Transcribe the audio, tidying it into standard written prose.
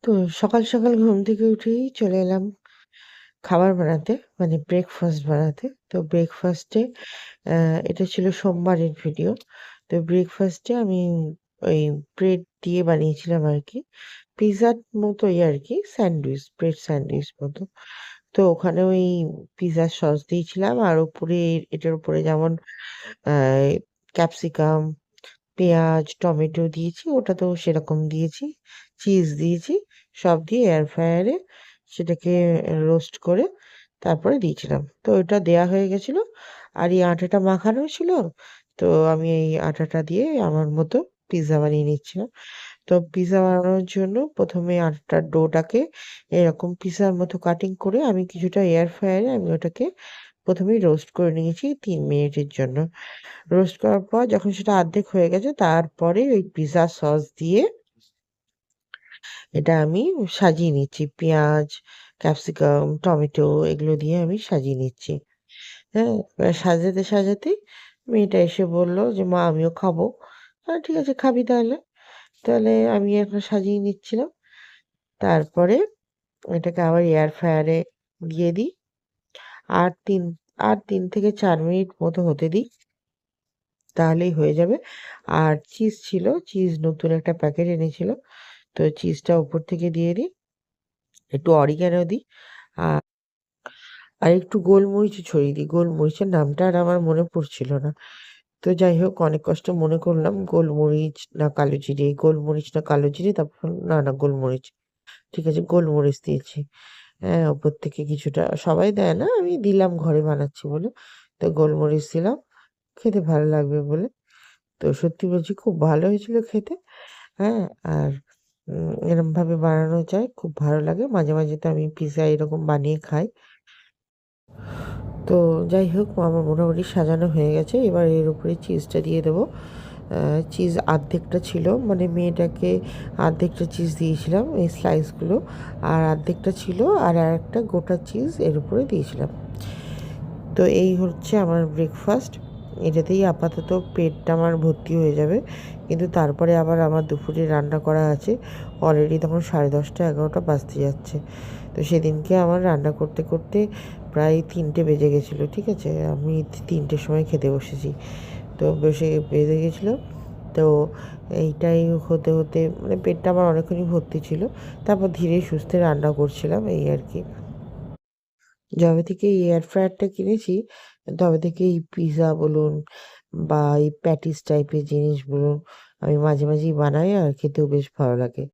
তো সকাল, সকাল ঘুম থেকে উঠেই চলে এলাম খাবার বানাতে, মানে ব্রেকফাস্ট বানাতে। তো ব্রেকফাস্টে অ্যা এটা ছিল সোমবারের ভিডিও। তো ব্রেকফাস্টে আমি ওই ব্রেড দিয়ে বানিয়েছিলাম আরকি। পিজ্জার মতোই আরকি স্যান্ডউইচ, ব্রেড স্যান্ডউইচ মতো। তো ওখানে ওই পিজ্জার সস দিয়েছিলাম আর উপরে এটার উপরে যেমন অ্যা ক্যাপসিকাম, পেঁয়াজ, টমেটো দিয়েছি, ওটাতেও সেরকম দিয়েছি। চিজ দিয়েছি। সব দিয়ে এয়ার ফ্রায়ারে সেটাকে রোস্ট করে তারপরে দিয়েছিলাম। তো ওটা দেয়া হয়ে গেছিল। আর এই আটাটা মাখানো ছিল। তো আমি এই আটাটা দিয়ে আমার মতো পিজ্জা বানিয়ে নিচ্ছিলাম। তো পিজ্জা বানানোর জন্য ১ম এ আটার ডোটাকে এরকম পিজ্জার মতো কাটিং করে আমি কিছুটা এয়ার ফ্রায়ারে আমি ওটাকে ১ম এই রোস্ট করে নিয়েছি ৩ মিনিটের জন্য। রোস্ট করার পর যখন সেটা অর্ধেক হয়ে গেছে তারপরে ওই পিজ্জা সস দিয়ে এটা আমি সাজিয়ে নিচ্ছি। পেঁয়াজ, ক্যাপসিকাম, টমেটো এগুলো দিয়ে আমি সাজিয়ে নিচ্ছি। হ্যাঁ? এবার সাজাতে, সাজাতেই মেয়েটা এসে বলল যে, "মা আমিও খাবো।" ঠিক আছে খাবি তাহলে। তাহলে আমি এখন সাজিয়ে নিচ্ছিলাম। তারপরে এটাকে আবার এয়ার ফ্রায়ারে দিয়ে দিই। আর ৩ আর ৩ থেকে ৪ মিনিট মতো হতে দিই। তাহলেই হয়ে যাবে। আর চিজ ছিল, চিজ নতুন একটা প্যাকেট এনেছিল। তো চিজটা উপর থেকে দিয়ে দিই। একটু অরিগ্যানো দিই। আ আর একটু গোলমরিচও ছড়িয়ে দিই। গোলমরিচের নামটা আর আমার মনে পড়ছিল না। তো যাই হোক অনেক কষ্টে মনে করলাম গোলমরিচ না কালো জিরে, গোলমরিচ না কালো জিরে তারপর না গোলমরিচ। ঠিক আছে গোলমরিচ দিয়েছি। হ্যাঁ, ওপর থেকে কিছুটা সবাই দেয় না, আমি দিলাম ঘরে বানাচ্ছি বলে। তো গোলমরিচ দিলাম খেতে ভালো লাগবে বলে। তো সত্যি বলছি খুব ভালো হয়েছিল খেতে। হ্যাঁ? আর এরমভাবে বানানো যায়, খুব ভালো লাগে। মাঝে, মাঝে তো আমি পিজ্জা এরকম বানিয়ে খাই। তো যাই হোক আমার মোটামুটি সাজানো হয়ে গেছে। এবার এর উপরে চিজটা দিয়ে দেবো। চিজ আর্ধেকটা ছিল মানে মেয়েটাকে আর্ধেকটা চিজ দিয়েছিলাম এই স্লাইসগুলো। আর আর্ধেকটা ছিল আর আরেকটা গোটা চিজ এর উপরে দিয়েছিলাম। তো এই হচ্ছে আমার ব্রেকফাস্ট। এটাতেই আপাতত পেটটা আমার ভর্তি হয়ে যাবে। কিন্তু তারপরে আবার আমার দুপুরে রান্না করা আছে। অলরেডি তখন 10:30 11টা বাজতে যাচ্ছে। তো সেদিনকে আমার রান্না করতে, করতে প্রায় ৩টে বেজে গেছিলো। ঠিক আছে? আমি ৩টের সময় খেতে বসেছি। তো বেজে গেছিলো। তো এইটাই হতে, হতে মানে পেটটা আমার অনেকখানি ভর্তি ছিল। তারপর ধীরে সুস্থে রান্না করছিলাম এই আরকি। যবে থেকে এই এয়ার ফ্রায়ারটা কিনেছি, তবে থেকে এই পিজ্জা বলুন বা এই প্যাটিস টাইপের জিনিস বলুন, আমি মাঝে, মাঝেই বানাই আর খেতেও বেশ ভালো লাগে।